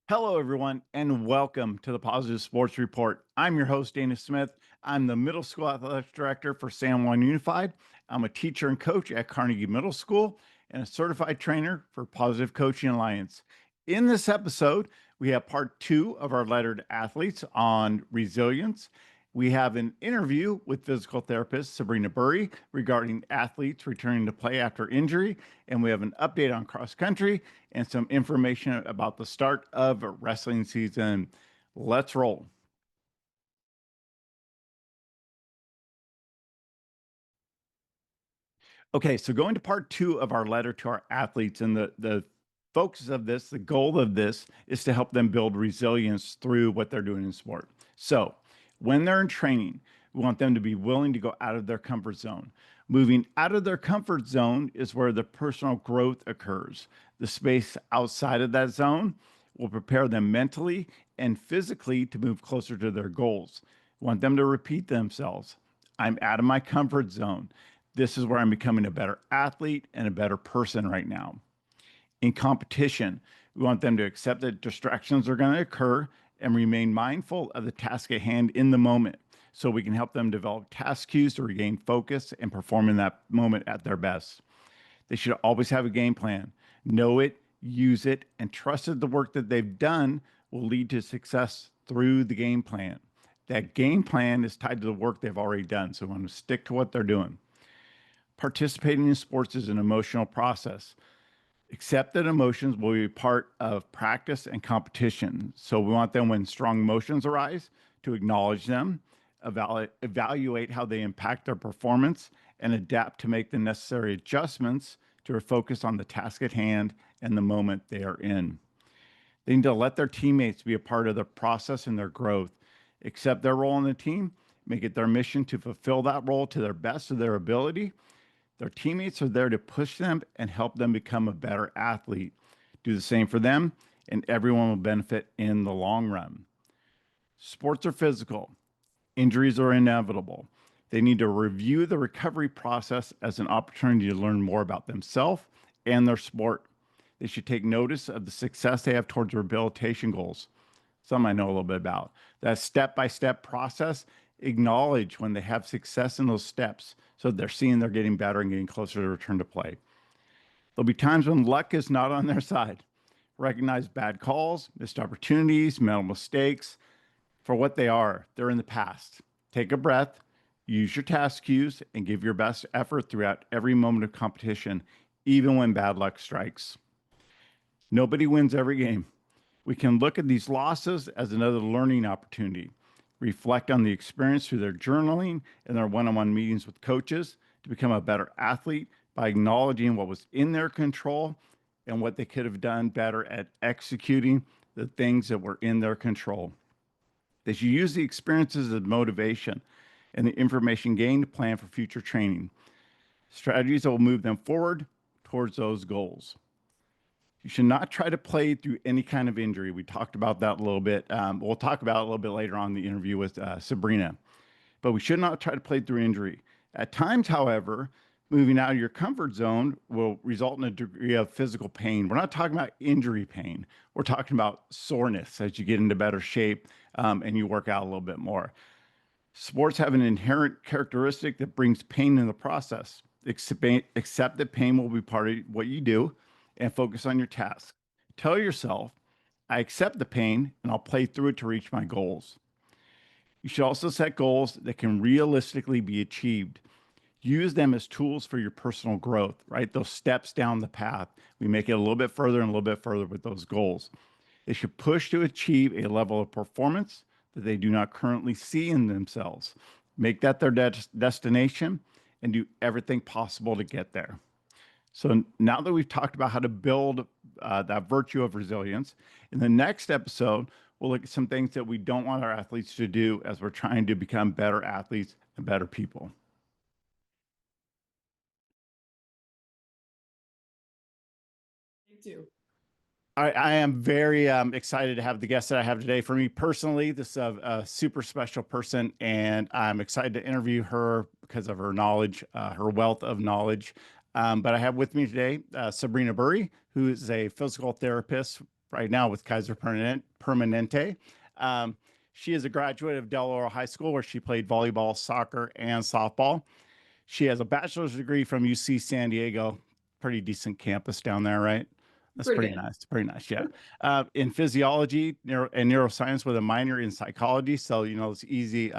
Hello, everyone, and welcome to the Positive Sports Report. I'm your host, Dana Smith. I'm the Middle School Athletics Director for San Juan Unified. I'm a teacher and coach at Carnegie Middle School and a certified trainer for Positive Coaching Alliance. In this episode, we have part two of our letter to athletes on resilience. We have an interview with physical therapist Sabrina Burri regarding athletes returning to play after injury, and we have an update on cross country and some information about the start of wrestling season. Let's roll. Okay, so going to part two of our letter to our athletes, and the focus of this, the goal of this is to help them build resilience through what they're doing in sport. So when they're in training, we want them to be willing to go out of their comfort zone. Moving out of their comfort zone is where the personal growth occurs. The space outside of that zone will prepare them mentally and physically to move closer to their goals. We want them to repeat themselves. I'm out of my comfort zone. This is where I'm becoming a better athlete and a better person right now. In competition, we want them to accept that distractions are going to occur and remain mindful of the task at hand in the moment so we can help them develop task cues to regain focus and perform in that moment at their best. They should always have a game plan, know it, use it, and trust that the work that they've done will lead to success through the game plan. That game plan is tied to the work they've already done, so we want to stick to what they're doing. Participating in sports is an emotional process. Accept that emotions will be part of practice and competition. So we want them when strong emotions arise to acknowledge them, evaluate how they impact their performance, and adapt to make the necessary adjustments to focus on the task at hand and the moment they are in. They need to let their teammates be a part of the process and their growth, accept their role in the team, make it their mission to fulfill that role to their best of their ability. Their teammates are there to push them and help them become a better athlete. Do the same for them, and everyone will benefit in the long run. Sports are physical, injuries are inevitable. They need to review the recovery process as an opportunity to learn more about themselves and their sport. They should take notice of the success they have towards rehabilitation goals. Some I know a little bit about. That step by step process, acknowledge when they have success in those steps so they're seeing they're getting better and getting closer to return to play. There'll be times when luck is not on their side. Recognize bad calls, missed opportunities, mental mistakes for what they are. They're in the past. Take a breath, use your task cues, and give your best effort throughout every moment of competition, even when bad luck strikes. Nobody wins every game. We can look at these losses as another learning opportunity, reflect on the experience through their journaling and their one on one meetings with coaches to become a better athlete by acknowledging what was in their control and what they could have done better at executing the things that were in their control. They should use the experiences as motivation and the information gained to plan for future training, strategies that will move them forward towards those goals. You should not try to play through any kind of injury. We talked about that a little bit. We'll talk about it a little bit later on in the interview with Sabrina. But we should not try to play through injury. At times, however, moving out of your comfort zone will result in a degree of physical pain. We're not talking about injury pain. We're talking about soreness as you get into better shape and you work out a little bit more. Sports have an inherent characteristic that brings pain in the process. Accept that pain will be part of what you do and focus on your task. Tell yourself, I accept the pain and I'll play through it to reach my goals. You should also set goals that can realistically be achieved. Use them as tools for your personal growth, right? Those steps down the path. We make it a little bit further and a little bit further with those goals. They should push to achieve a level of performance that they do not currently see in themselves. Make that their destination and do everything possible to get there. So now that we've talked about how to build that virtue of resilience, in the next episode, we'll look at some things that we don't want our athletes to do as we're trying to become better athletes and better people. Me too. I am very excited to have the guest that I have today. For me personally, this is a super special person, and I'm excited to interview her because of her knowledge, her wealth of knowledge. But I have with me today Sabrina Burri, who is a physical therapist right now with Permanente. Um, she is a graduate of Del Oro High School, where she played volleyball, soccer, and softball. She has a bachelor's degree from UC San Diego. Pretty decent campus down there, right? That's Pretty pretty good. nice. Pretty nice, yeah. In physiology and neuroscience with a minor in psychology. So, it's easy,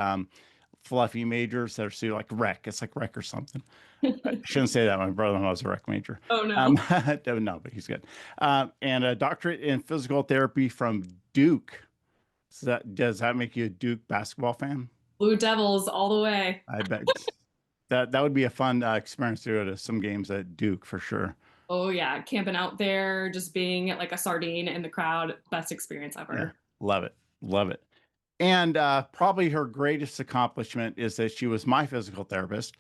fluffy majors that are so like rec. It's like rec or something. I shouldn't say that. My brother-in-law was a rec major. Oh no. No, but he's good. And a doctorate in physical therapy from Duke. So does that make you a Duke basketball fan? Blue Devils all the way. I bet that would be a fun experience to go to some games at Duke for sure. Oh yeah, camping out there, just being like a sardine in the crowd, best experience Yeah, ever. love it, love it. And probably her greatest accomplishment is that she was my physical therapist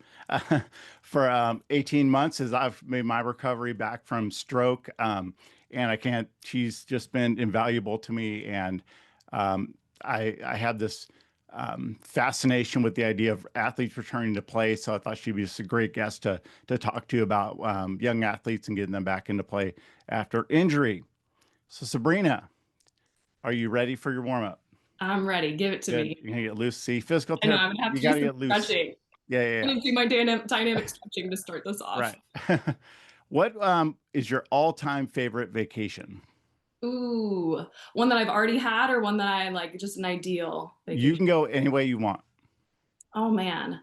for 18 months as I've made my recovery back from stroke. And she's just been invaluable to me. And I have this fascination with the idea of athletes returning to play. So I thought she'd be just a great guest to talk to about young athletes and getting them back into play after injury. So, Sabrina, are you ready for your warm up? I'm ready. Give it to Good. me. You're gonna get loose. See, physical I know therapy, I'm gonna have you to do got to some get loose. stretching. Yeah, yeah, I'm yeah. gonna do my dynamic stretching to start this off. Right. What is your all-time favorite vacation? Ooh, one that I've already had or one that I like just an ideal You vacation. can go any way you want, Oh man.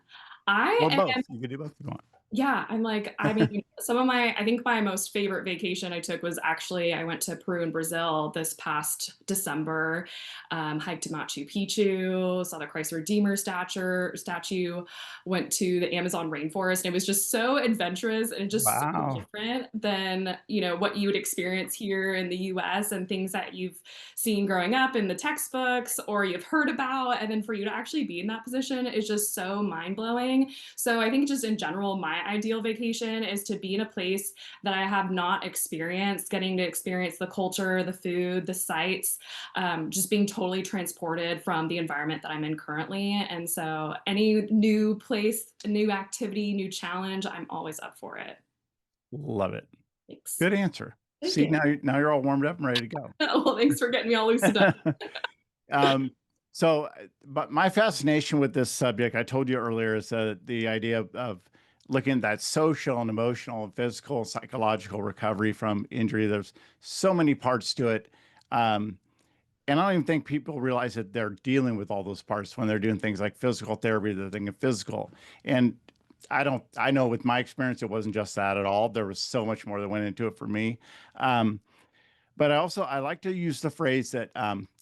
I or am both. You can do both if you want. Yeah, I mean, I think my most favorite vacation I took was actually I went to Peru and Brazil this past December, hiked to Machu Picchu, saw the Christ Redeemer statue, went to the Amazon rainforest. And it was just so adventurous and just so Wow. different than, what you would experience here in the US and things that you've seen growing up in the textbooks or you've heard about. And then for you to actually be in that position is just so mind blowing. So I think just in general, my ideal vacation is to be in a place that I have not experienced, getting to experience the culture, the food, the sights, just being totally transported from the environment that I'm in currently. And so any new place, new activity, new challenge, I'm always up for it. Love it. Thanks. Good answer. Thank See, you. now you're all warmed up and ready to Well, thanks for getting me all loosened up. go. But my fascination with this subject, I told you earlier, is the idea of looking at that social and emotional and physical and psychological recovery from injury. There's so many parts to it. Um, and I don't even think people realize that they're dealing with all those parts when they're doing things like physical therapy, they're thinking physical. And I know with my experience, it wasn't just that at all. There was so much more that went into it for me. Um, but I like to use the phrase that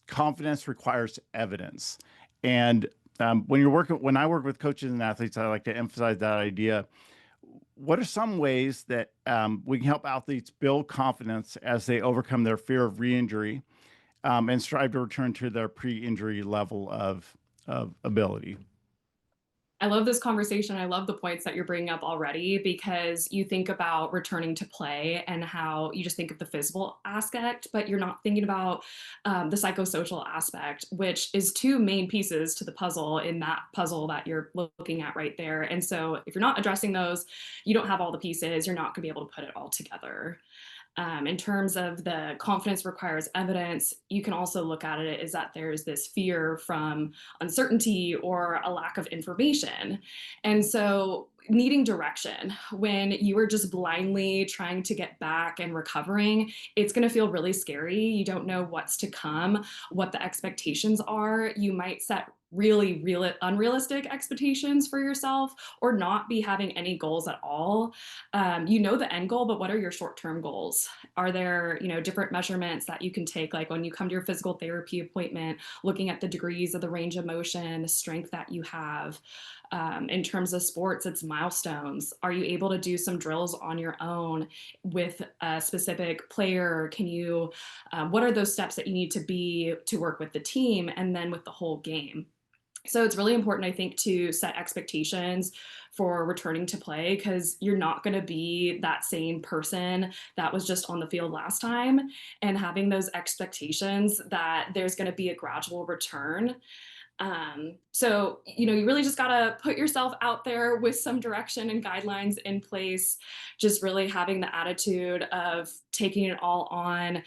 confidence requires evidence. And when I work with coaches and athletes, I like to emphasize that idea. What are some ways that we can help athletes build confidence as they overcome their fear of re-injury and strive to return to their pre-injury level of ability? I love this conversation. I love the points that you're bringing up already because you think about returning to play and how you just think of the physical aspect, but you're not thinking about the psychosocial aspect, which is two main pieces to the puzzle in that puzzle that you're looking at right there. And so if you're not addressing those, you don't have all the pieces, you're not going to be able to put it all together. In terms of the confidence requires evidence, you can also look at it as that there's this fear from uncertainty or a lack of information. And so, needing direction when you are just blindly trying to get back and recovering, it's going to feel really scary. You don't know what's to come, what the expectations are. You might set really real unrealistic expectations for yourself or not be having any goals at all. You know the end goal, but what are your short-term goals? Are there, different measurements that you can take, like when you come to your physical therapy appointment, looking at the degrees of the range of motion, the strength that you have? In terms of sports, it's milestones. Are you able to do some drills on your own with a specific player? What are those steps that you need to be to work with the team and then with the whole game? So it's really important, I think, to set expectations for returning to play because you're not going to be that same person that was just on the field last time. And having those expectations that there's going to be a gradual return So, you really just got to put yourself out there with some direction and guidelines in place, just really having the attitude of taking it all on,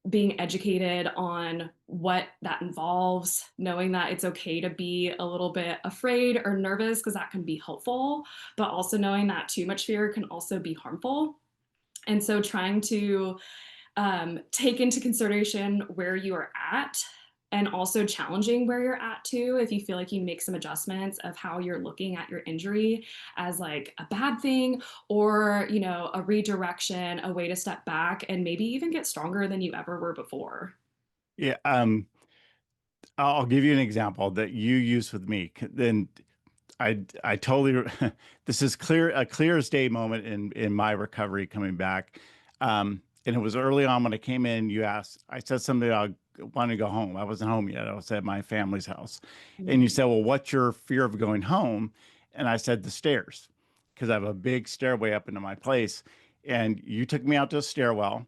being educated on what that involves, knowing that it's okay to be a little bit afraid or nervous because that can be helpful, but also knowing that too much fear can also be harmful. And so, trying to take into consideration where you are at and also challenging where you're at too if you feel like you make some adjustments of how you're looking at your injury as like a bad thing or a redirection, a way to step back and maybe even get stronger than you ever were before. Yeah. I'll give you an example that you use with me. Then I totally this is a clear as day moment in my recovery coming back. And it was early on when I came in, you asked, I said something, I wanted to go home. I wasn't home yet. I was at my family's house. And you Mhm. said, well, what's your fear of going home? And I said, the stairs, because I have a big stairway up into my place. And you took me out to a stairwell,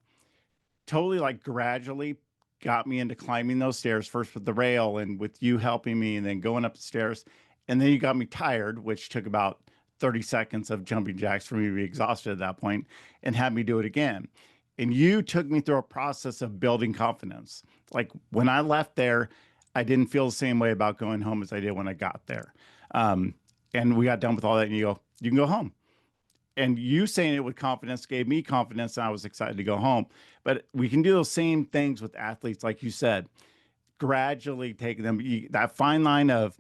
totally like gradually got me into climbing those stairs, first with the rail and with you helping me and then going up the stairs. And then you got me tired, which took about 30 seconds of jumping jacks for me to be exhausted at that point, and had me do it again. And you took me through a process of building confidence. Like when I left there, I didn't feel the same way about going home as I did when I got there. Um, and we got done with all that, and you go, you can go home. And you saying it with confidence gave me confidence, and I was excited to go home. But we can do those same things with athletes, like you said, gradually taking them that fine line of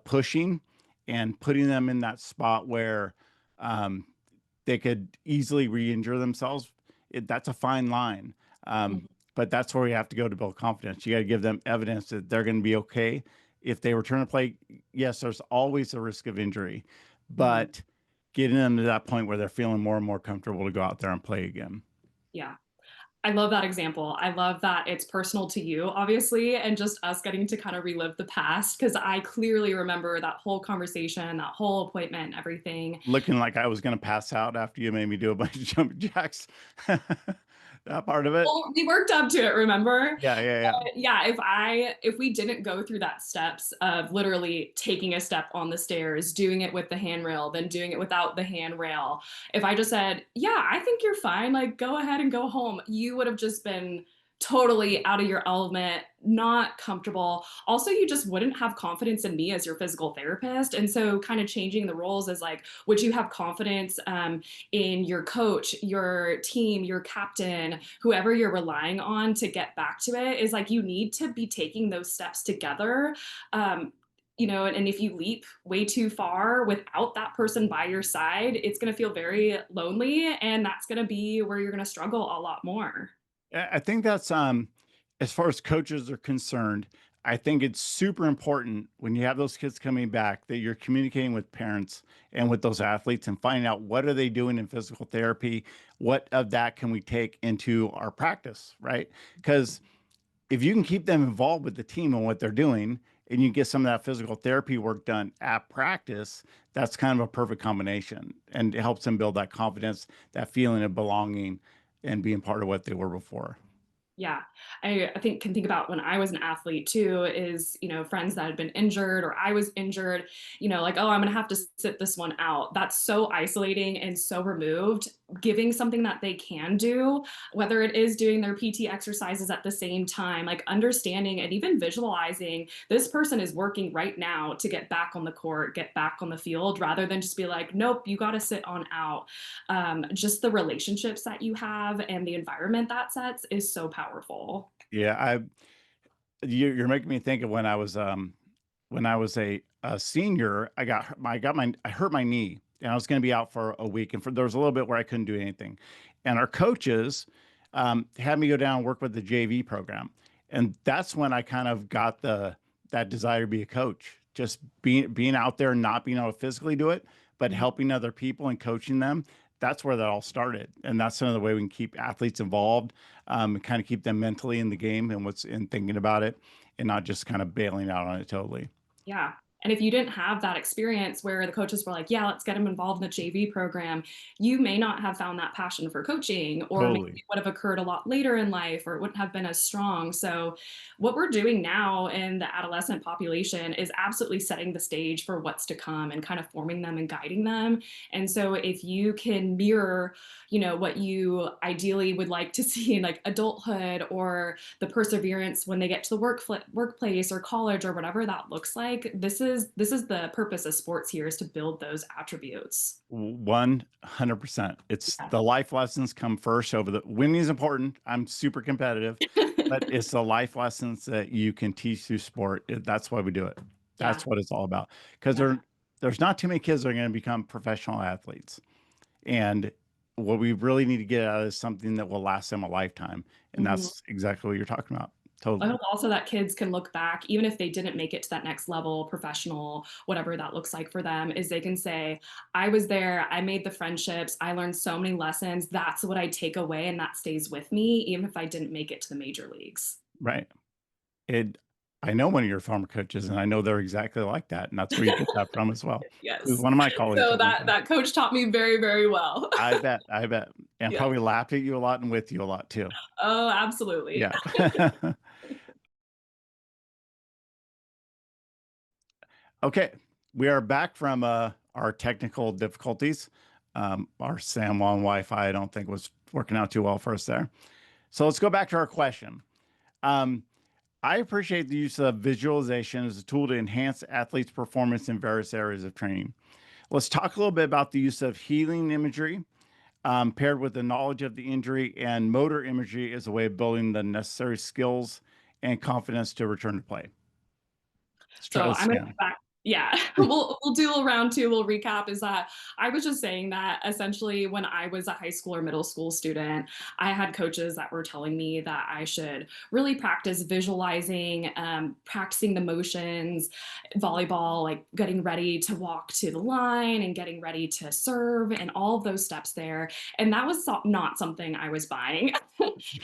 pushing and putting them in that spot where um, they could easily re-injure themselves. That's a fine line. Mhm. But that's where you have to go to build confidence. You got to give them evidence that they're going to be okay. If they return to play, yes, there's always a risk of injury, Mhm. but getting them to that point where they're feeling more and more comfortable to go out there and play again. Yeah. I love that example. I love that it's personal to you, obviously, and just us getting to kind of relive the past because I clearly remember that whole conversation, that whole appointment, everything. Looking like I was going to pass out after you made me do a bunch of jumping jacks. That part of it. Well, we worked up to it, remember? Yeah, yeah, yeah. Yeah, if we didn't go through that steps of literally taking a step on the stairs, doing it with the handrail, then doing it without the handrail, if I just said, "Yeah, I think you're fine, like go ahead and go home," you would have just been totally out of your element, not comfortable. Also, you just wouldn't have confidence in me as your physical therapist. And so kind of changing the roles is like, would you have confidence in your coach, your team, your captain, whoever you're relying on to get back to it is like you need to be taking those steps together. Um, and if you leap way too far without that person by your side, it's going to feel very lonely. And that's going to be where you're going to struggle a lot more. I think that's as far as coaches are concerned, I think it's super important when you have those kids coming back that you're communicating with parents and with those athletes and finding out what are they doing in physical therapy, what of that can we take into our practice, right? Because if you can keep them involved with the team and what they're doing and you get some of that physical therapy work done at practice, that's kind of a perfect combination and it helps them build that confidence, that feeling of belonging and being part of what they were before. Yeah. I think can think about when I was an athlete too, is, friends that had been injured or I was injured, like, oh, I'm gonna have to sit this one out. That's so isolating and so removed. Giving something that they can do, whether it is doing their PT exercises at the same time, like understanding and even visualizing this person is working right now to get back on the court, get back on the field, rather than just be like, nope, you gotta sit on out. Just the relationships that you have and the environment that sets is so powerful. Yeah, you're making me think of when I was a senior, I hurt my knee and I was going to be out for a week and there was a little bit where I couldn't do anything. And our coaches had me go down and work with the JV program. And that's when I kind of got that desire to be a coach, just being out there, not being able to physically do it, but Mhm. helping other people and coaching them. That's where that all started. And that's another way we can keep athletes involved, and kind of keep them mentally in the game and what's in thinking about it and not just kind of bailing out on it totally. Yeah. And if you didn't have that experience where the coaches were like, yeah, let's get him involved in the JV program, you may not have found that passion for coaching, or maybe Totally. it would have occurred a lot later in life, or it wouldn't have been as strong. So what we're doing now in the adolescent population is absolutely setting the stage for what's to come and kind of forming them and guiding them. And so if you can mirror, what you ideally would like to see in like adulthood, or the perseverance when they get to the workplace or college or whatever that looks like, this is the purpose of sports here, is to build those attributes. 100%. It's Yeah. the life lessons come first over the winning is important. I'm super competitive, but it's the life lessons that you can teach through sport. That's why we do it. Yeah. That's what it's all about. Because Yeah. there's not too many kids that are going to become professional athletes. And what we really need to get out is something that will last them a lifetime. And Mhm. that's exactly what you're talking about. I Totally. hope also that kids can look back, even if they didn't make it to that next level, professional, whatever that looks like for them, is they can say, I was there, I made the friendships, I learned so many lessons. That's what I take away, and that stays with me, even if I didn't make it to the major leagues. Right. It I know one of your former coaches, and I know they're exactly like that, and that's where you get that from as well. He was Yes. one of my colleagues So at one that time. coach taught me very, very well. I bet, and Yes. probably laughed at you a lot and with you a lot too. Oh, absolutely. Yeah. Okay, we are back from, our technical difficulties. Our San Juan Wi-Fi, I don't think was working out too well for us there. So let's go back to our question. Um, I appreciate the use of visualization as a tool to enhance athletes' performance in various areas of training. Let's talk a little bit about the use of healing imagery, paired with the knowledge of the injury, and motor imagery as a way of building the necessary skills and confidence to return to play. Let's try So this I'm gonna again. go back. Yeah, we'll do a round two. We'll recap. Is that I was just saying that essentially when I was a high school or middle school student, I had coaches that were telling me that I should really practice visualizing, practicing the motions, volleyball, like getting ready to walk to the line and getting ready to serve, and all of those steps there. And that was not something I was buying.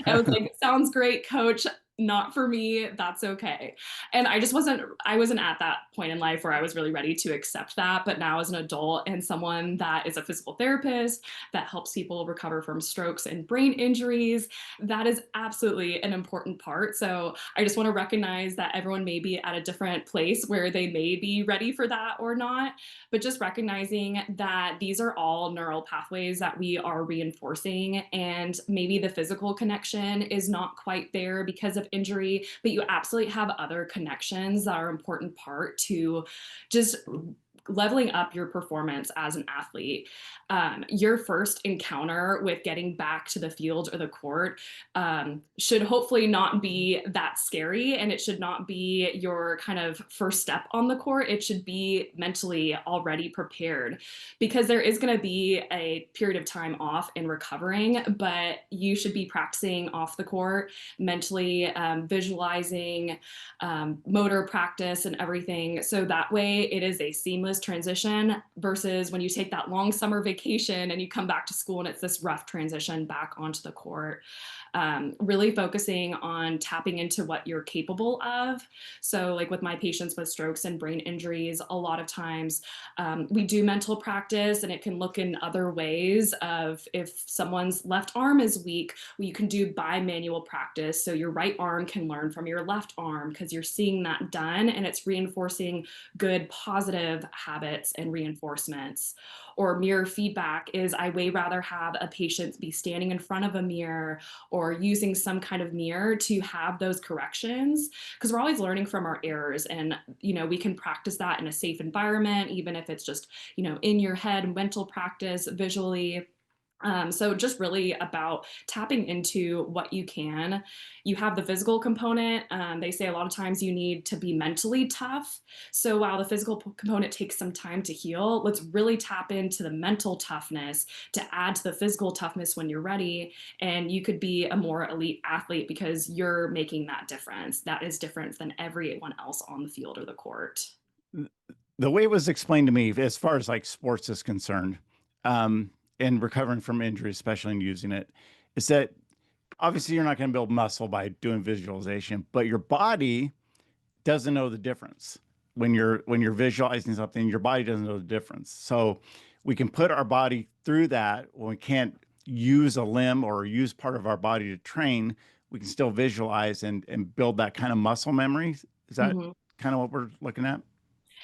I was like, sounds great, coach. Not for me. That's okay. And I wasn't at that point in life where I was really ready to accept that. But now as an adult and someone that is a physical therapist that helps people recover from strokes and brain injuries, that is absolutely an important part. So I just want to recognize that everyone may be at a different place where they may be ready for that or not, but just recognizing that these are all neural pathways that we are reinforcing, and maybe the physical connection is not quite there because of injury, but you absolutely have other connections that are an important part to just leveling up your performance as an athlete. Your first encounter with getting back to the field or the court should hopefully not be that scary, and it should not be your kind of first step on the court. It should be mentally already prepared, because there is going to be a period of time off in recovering, but you should be practicing off the court, mentally visualizing, motor practice and everything. So that way it is a seamless transition, versus when you take that long summer vacation and you come back to school and it's this rough transition back onto the court. Really focusing on tapping into what you're capable of. So, like with my patients with strokes and brain injuries, a lot of times we do mental practice, and it can look in other ways. Of if someone's left arm is weak, well, you can do bimanual practice. So your right arm can learn from your left arm, because you're seeing that done and it's reinforcing good positive habits and reinforcements. Or mirror feedback is, I way rather have a patient be standing in front of a mirror or using some kind of mirror to have those corrections, because we're always learning from our errors. And we can practice that in a safe environment, even if it's just in your head, mental practice visually. So just really about tapping into what you can. You have the physical component. They say a lot of times you need to be mentally tough. So while the physical component takes some time to heal, let's really tap into the mental toughness to add to the physical toughness when you're ready. And you could be a more elite athlete because you're making that difference. That is different than everyone else on the field or the court. The way it was explained to me, as far as like sports is concerned, and recovering from injury, especially in using it, is that obviously you're not going to build muscle by doing visualization, but your body doesn't know the difference. when you're visualizing something, your body doesn't know the difference. So we can put our body through that when we can't use a limb or use part of our body to train. We can still visualize and build that kind of muscle memory. Is that Mhm. kind of what we're looking at?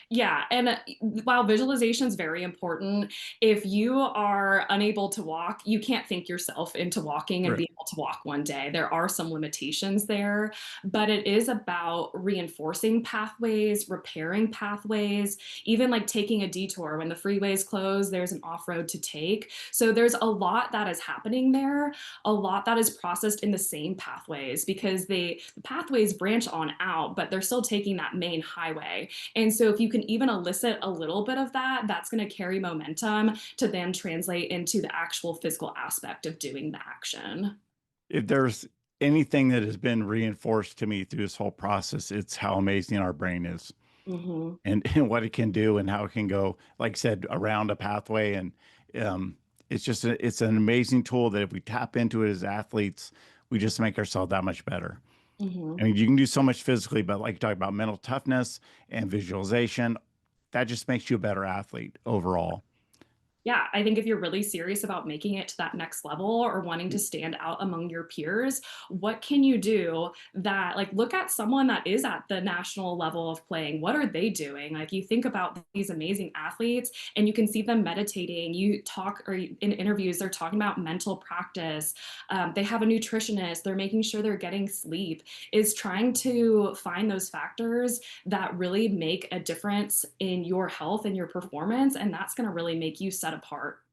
Yeah, and while visualization is very important, if you are unable to walk, you can't think yourself into walking and Right. be able to walk one day. There are some limitations there, but it is about reinforcing pathways, repairing pathways, even like taking a detour when the freeway is closed, there's an off-road to take. So there's a lot that is happening there, a lot that is processed in the same pathways because the pathways branch on out, but they're still taking that main highway. And so if you can even elicit a little bit of that, that's going to carry momentum to then translate into the actual physical aspect of doing the action. If there's anything that has been reinforced to me through this whole process, it's how amazing our brain is Mhm. and what it can do and how it can go, like I said, around a pathway. And um, it's an amazing tool that if we tap into it as athletes, we just make ourselves that much better. I Mhm. mean, you can do so much physically, but like you talk about mental toughness and visualization, that just makes you a better athlete overall. Yeah, I think if you're really serious about making it to that next level or wanting to stand out among your peers, what can you do that, like, look at someone that is at the national level of playing? What are they doing? Like, you think about these amazing athletes and you can see them meditating. You talk, or in interviews, they're talking about mental practice. They have a nutritionist, they're making sure they're getting sleep, is trying to find those factors that really make a difference in your health and your performance. And that's going to really make you set apart.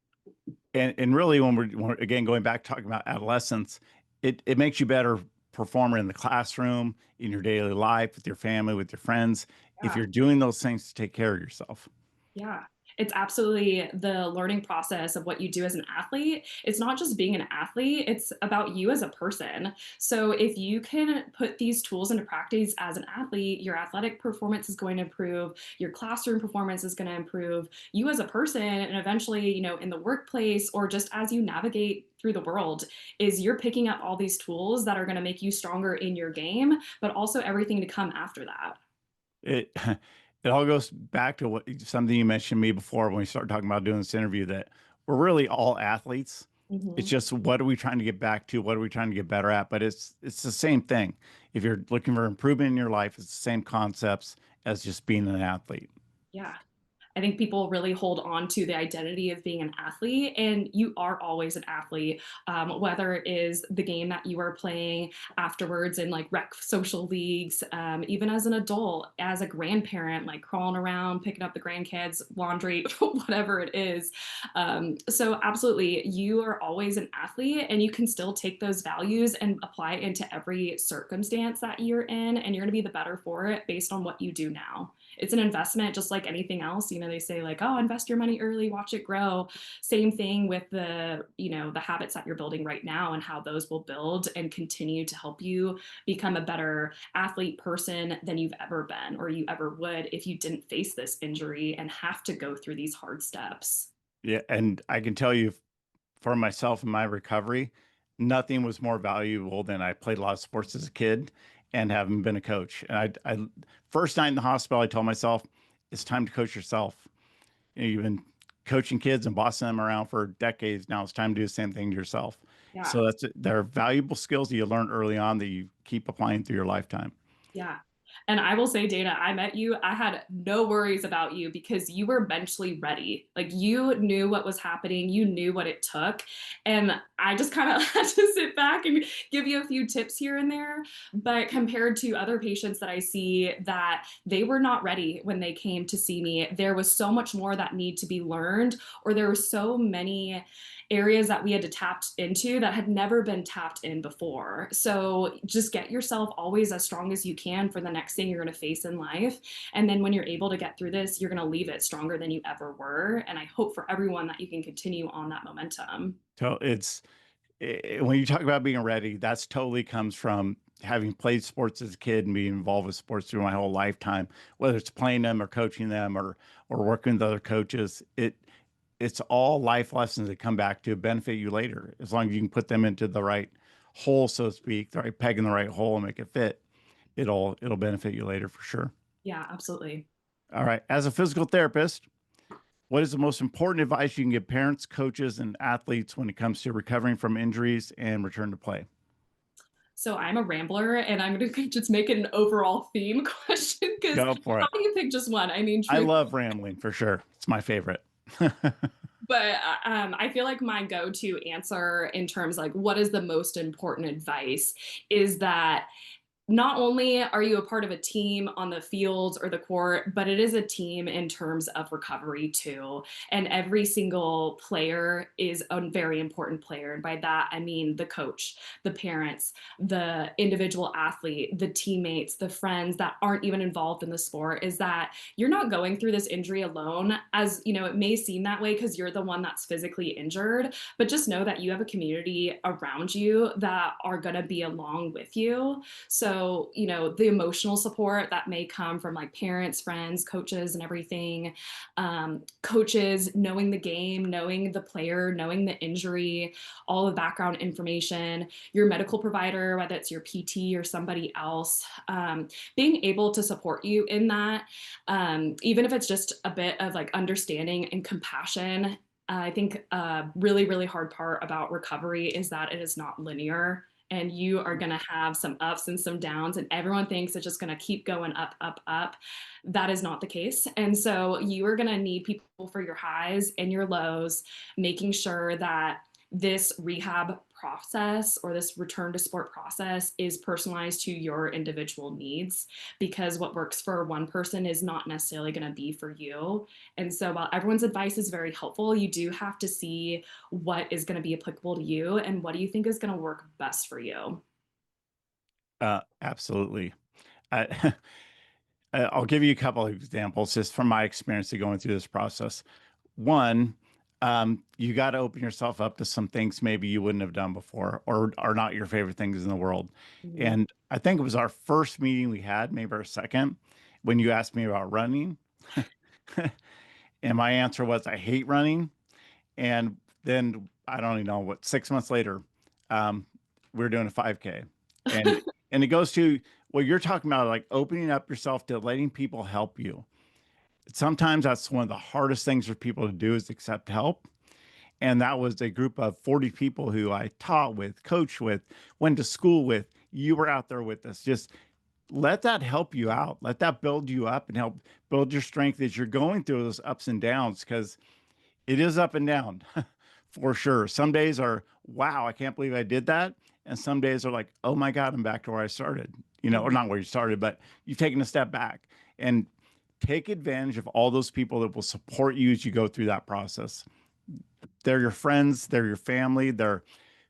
And really, when we're again going back talking about adolescence, it makes you better performer in the classroom, in your daily life, with your family, with your friends, if Yeah. you're doing those things to take care of yourself. Yeah. It's absolutely the learning process of what you do as an athlete. It's not just being an athlete, it's about you as a person. So if you can put these tools into practice as an athlete, your athletic performance is going to improve, your classroom performance is going to improve, you as a person, and eventually, in the workplace or just as you navigate through the world, is you're picking up all these tools that are going to make you stronger in your game, but also everything to come after that. It it all goes back to what something you mentioned to me before when we started talking about doing this interview, that we're really all athletes. It's Mhm. just what are we trying to get back to? What are we trying to get better at? But it's the same thing. If you're looking for improvement in your life, it's the same concepts as just being an athlete. Yeah. I think people really hold on to the identity of being an athlete, and you are always an athlete, whether it is the game that you are playing afterwards in like rec social leagues, even as an adult, as a grandparent, like crawling around, picking up the grandkids, laundry, whatever it is. So, absolutely, you are always an athlete, and you can still take those values and apply it into every circumstance that you're in, and you're going to be the better for it based on what you do now. It's an investment just like anything else. They say like, oh, invest your money early, watch it grow. Same thing with the habits that you're building right now and how those will build and continue to help you become a better athlete person than you've ever been or you ever would if you didn't face this injury and have to go through these hard steps. Yeah, and I can tell you for myself and my recovery, nothing was more valuable than I played a lot of sports as a kid and having been a coach. And first night in the hospital, I told myself, it's time to coach yourself. You've been coaching kids and bossing them around for decades. Now it's time to do the same thing to yourself. Yeah. So they're valuable skills that you learn early on that you keep applying through your lifetime. Yeah. And I will say, Dana, I met you. I had no worries about you because you were mentally ready. Like you knew what was happening, you knew what it took. And I just kind of had to sit back and give you a few tips here and there. But compared to other patients that I see that they were not ready when they came to see me, there was so much more that need to be learned, or there were so many areas that we had to tap into that had never been tapped in before. So just get yourself always as strong as you can for the next thing you're going to face in life. And then when you're able to get through this, you're going to leave it stronger than you ever were. And I hope for everyone that you can continue on that momentum. So when you talk about being ready, that's totally comes from having played sports as a kid and being involved with sports through my whole lifetime, whether it's playing them or coaching them or working with other coaches. It's all life lessons that come back to benefit you later, as long as you can put them into the right hole, so to speak, the right peg in the right hole and make it fit. It'll benefit you later for sure. Yeah, absolutely. All right. As a physical therapist, what is the most important advice you can give parents, coaches, and athletes when it comes to recovering from injuries and return to play? So I'm a rambler, and I'm gonna just make it an overall theme question because Go for how it. do you pick just one? I mean, I truth. love rambling for sure. It's my favorite. But I feel like my go-to answer in terms like what is the most important advice is that not only are you a part of a team on the field or the court, but it is a team in terms of recovery too. And every single player is a very important player. And by that, I mean the coach, the parents, the individual athlete, the teammates, the friends that aren't even involved in the sport. Is that you're not going through this injury alone. As you know, it may seem that way because you're the one that's physically injured, but just know that you have a community around you that are going to be along with you. So, you know, the emotional support that may come from like parents, friends, coaches, and everything. Coaches knowing the game, knowing the player, knowing the injury, all the background information, your medical provider, whether it's your PT or somebody else, being able to support you in that, even if it's just a bit of like understanding and compassion. I think a really, really hard part about recovery is that it is not linear and you are going to have some ups and some downs and everyone thinks it's just going to keep going up, up, up. That is not the case. And so you are going to need people for your highs and your lows, making sure that this rehab process or this return to sport process is personalized to your individual needs, because what works for one person is not necessarily going to be for you. And so while everyone's advice is very helpful, you do have to see what is going to be applicable to you and what do you think is going to work best for you. Absolutely. I, I'll give you a couple of examples just from my experience of going through this process. One, you got to open yourself up to some things maybe you wouldn't have done before or are not your favorite things in the world. Mhm. And I think it was our first meeting we had, maybe our second, when you asked me about running. And my answer was, I hate running. And then I don't even know what, 6 months later, um, we are doing a 5K. And and it goes to what you're talking about, like opening up yourself to letting people help you. Sometimes that's one of the hardest things for people to do is accept help. And that was a group of 40 people who I taught with, coached with, went to school with. You were out there with us. Just let that help you out. Let that build you up and help build your strength as you're going through those ups and downs because it is up and down for sure. Some days are, wow, I can't believe I did that. And some days are like, oh my God, I'm back to where I started, or Mhm. not where you started, but you've taken a step back and take advantage of all those people that will support you as you go through that process. They're your friends, they're your family, they're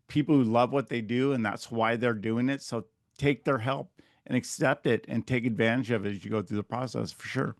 people who love what they do, and that's why they're doing it. So take their help and accept it and take advantage of it as you go through the process for sure.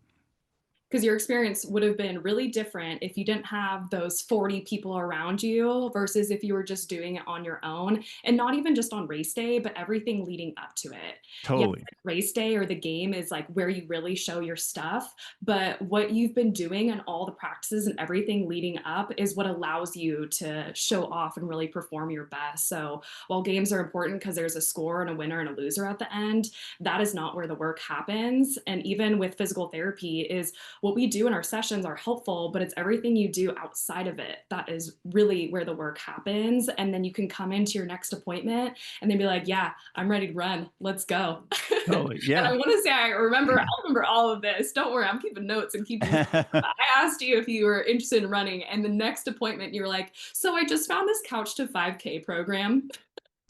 Because your experience would have been really different if you didn't have those 40 people around you versus if you were just doing it on your own, and not even just on race day, but everything leading up to it. Yes, Totally. like race day or the game is like where you really show your stuff, but what you've been doing and all the practices and everything leading up is what allows you to show off and really perform your best. So while games are important because there's a score and a winner and a loser at the end, that is not where the work happens. And even with physical therapy is what we do in our sessions are helpful, but it's everything you do outside of it that is really where the work happens. And then you can come into your next appointment and then be like, yeah, I'm ready to run. Let's go. Totally. And I Yeah. want to say I remember all of this. Don't worry, I'm keeping notes and keeping. I asked you if you were interested in running, and the next appointment you were like, "So I just found this Couch to 5K program."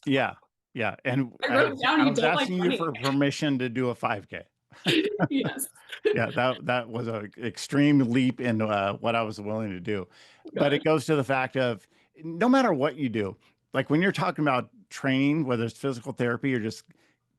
Yeah, yeah, and I wrote down I you was don't like asking you running. for permission to do a 5K. Yes. Yeah, that was an extreme leap in what I was willing to do. But it Good. goes to the fact of no matter what you do, like when you're talking about training, whether it's physical therapy or just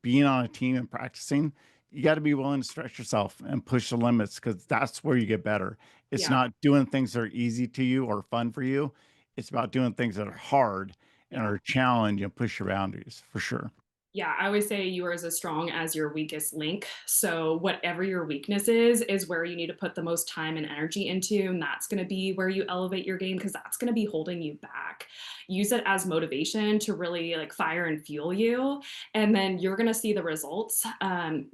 being on a team and practicing, you got to be willing to stretch yourself and push the limits because that's where you get better. It's Yeah. not doing things that are easy to you or fun for you. It's about doing things that are hard and Yeah. are a challenge and push your boundaries for sure. Yeah, I always say you are as strong as your weakest link. So whatever your weakness is where you need to put the most time and energy into, and that's going to be where you elevate your game because that's going to be holding you back. Use it as motivation to really like fire and fuel you, and then you're going to see the results.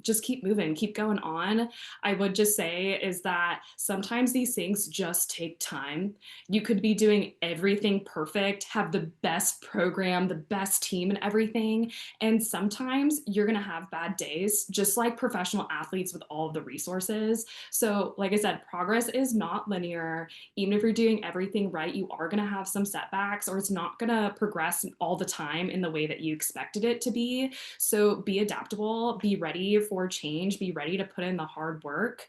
Just keep moving, keep going on. I would just say is that sometimes these things just take time. You could be doing everything perfect, have the best program, the best team, and everything, and sometimes you're going to have bad days, just like professional athletes with all of the resources. So, like I said, progress is not linear. Even if you're doing everything right, you are going to have some setbacks, or it's not going to progress all the time in the way that you expected it to be. So, be adaptable, be ready for change, be ready to put in the hard work.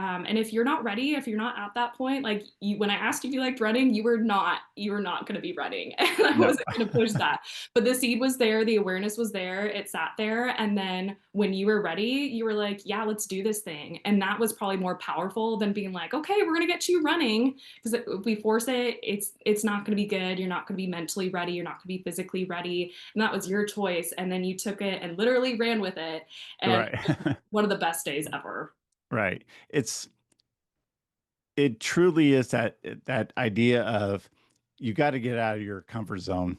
And if you're not ready, if you're not at that point, like you, when I asked you if you liked running, you were not going to be running, and I No. wasn't going to push that. But the seed was there, the awareness was there, it sat there, and then when you were ready, you were like, "Yeah, let's do this thing." And that was probably more powerful than being like, "Okay, we're going to get you running," because if we force it, it's not going to be good. You're not going to be mentally ready. You're not going to be physically ready, and that was your choice. And then you took it and literally ran with it, and Right. one of the best days ever. Right. It truly is that idea of you got to get out of your comfort zone.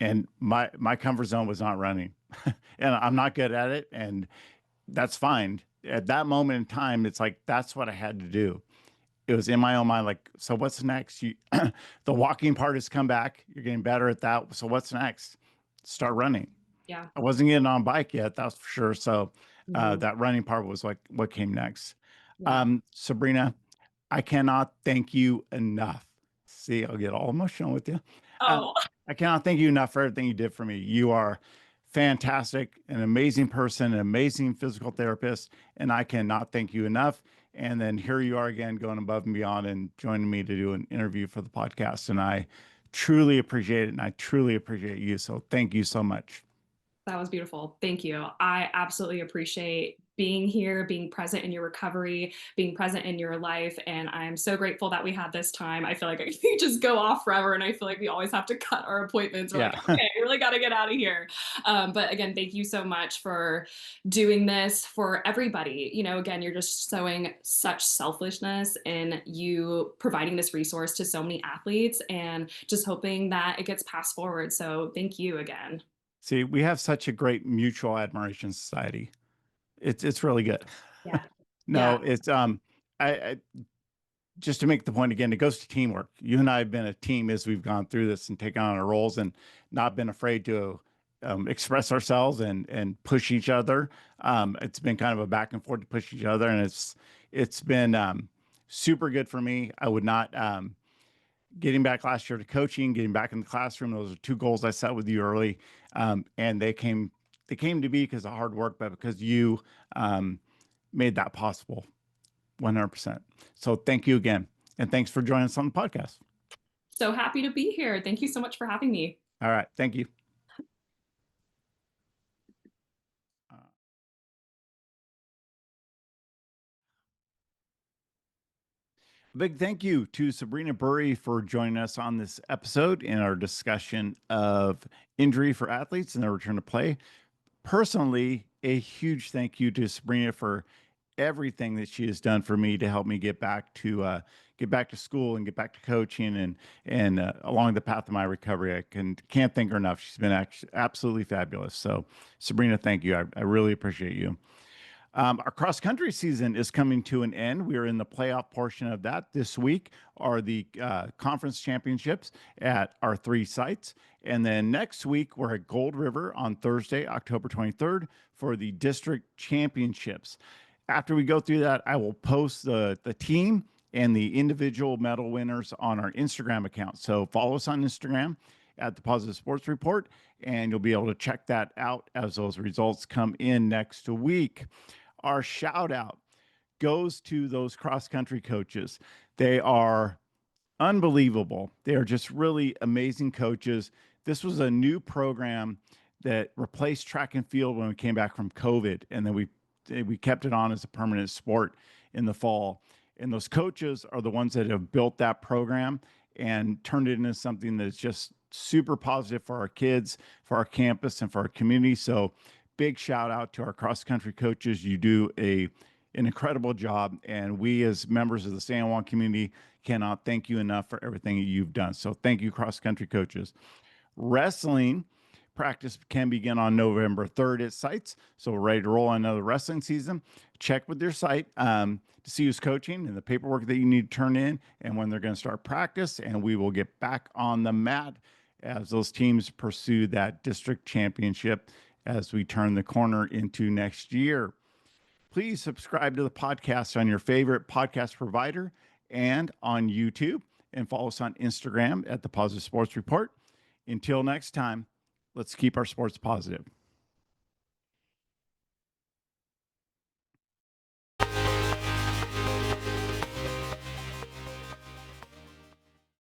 And my comfort zone was not running. And I'm not good at it, and that's fine. At that moment in time, it's like that's what I had to do. It was in my own mind, like, so what's next? You the walking part has come back. You're getting better at that. So what's next? Start running. Yeah. I wasn't getting on a bike yet, that's for sure. So Mhm. that running part was like what came next. Yeah. Sabrina, I cannot thank you enough. See, I'll get all emotional with you. Um, Oh, I cannot thank you enough for everything you did for me. You are fantastic, an amazing person, an amazing physical therapist, and I cannot thank you enough. And then here you are again, going above and beyond and joining me to do an interview for the podcast. And I truly appreciate it, and I truly appreciate you. So thank you so much. that was beautiful. Thank you. I absolutely appreciate being here, being present in your recovery, being present in your life. And I'm so grateful that we had this time. I feel like I could just go off forever. And I feel like we always have to cut our appointments. We're like, Yeah. okay, we really got to get out of here. But again, thank you so much for doing this for everybody. You know, again, you're just showing such selfishness in you providing this resource to so many athletes and just hoping that it gets passed forward. So thank you again. See, we have such a great mutual admiration society. It's really good. Yeah. Yeah. No, it's I just to make the point again, it goes to teamwork. You and I have been a team as we've gone through this and taken on our roles and not been afraid to express ourselves and push each other. It's been kind of a back and forth to push each other, and it's been super good for me. I would not getting back last year to coaching, getting back in the classroom. Those are two goals I set with you early, and they came to be because of hard work, but because you um, made that possible. 100%. So thank you again. And thanks for joining us on the podcast. So happy to be here. Thank you so much for having me. All right. Thank you. Uh, Big thank you to Sabrina Burri for joining us on this episode in our discussion of injury for athletes and their return to play. Personally, a huge thank you to Sabrina for everything that she has done for me to help me get back to school and get back to coaching and along the path of my recovery. Can't thank her enough. She's been absolutely fabulous. So, Sabrina, thank you. I really appreciate you. Our cross country season is coming to an end. We are in the playoff portion of that. This week are the conference championships at our three sites. And then next week, we're at Gold River on Thursday, October 23rd for the district championships. After we go through that, I will post the team and the individual medal winners on our Instagram account. So follow us on Instagram at the Positive Sports Report, and you'll be able to check that out as those results come in next week. Our shout out goes to those cross country coaches. They are unbelievable. They are just really amazing coaches. This was a new program that replaced track and field when we came back from COVID, and then we kept it on as a permanent sport in the fall. And those coaches are the ones that have built that program and turned it into something that's just super positive for our kids, for our campus, and for our community. So big shout out to our cross country coaches. You do an incredible job, and we as members of the San Juan community cannot thank you enough for everything that you've done. So thank you, cross country coaches. Wrestling practice can begin on November 3rd at sites. So we're ready to roll on another wrestling season. Check with your site to see who's coaching and the paperwork that you need to turn in and when they're going to start practice. And we will get back on the mat as those teams pursue that district championship as we turn the corner into next year. Please subscribe to the podcast on your favorite podcast provider and on YouTube, and follow us on Instagram at the Positive Sports Report. Until next time, let's keep our sports positive.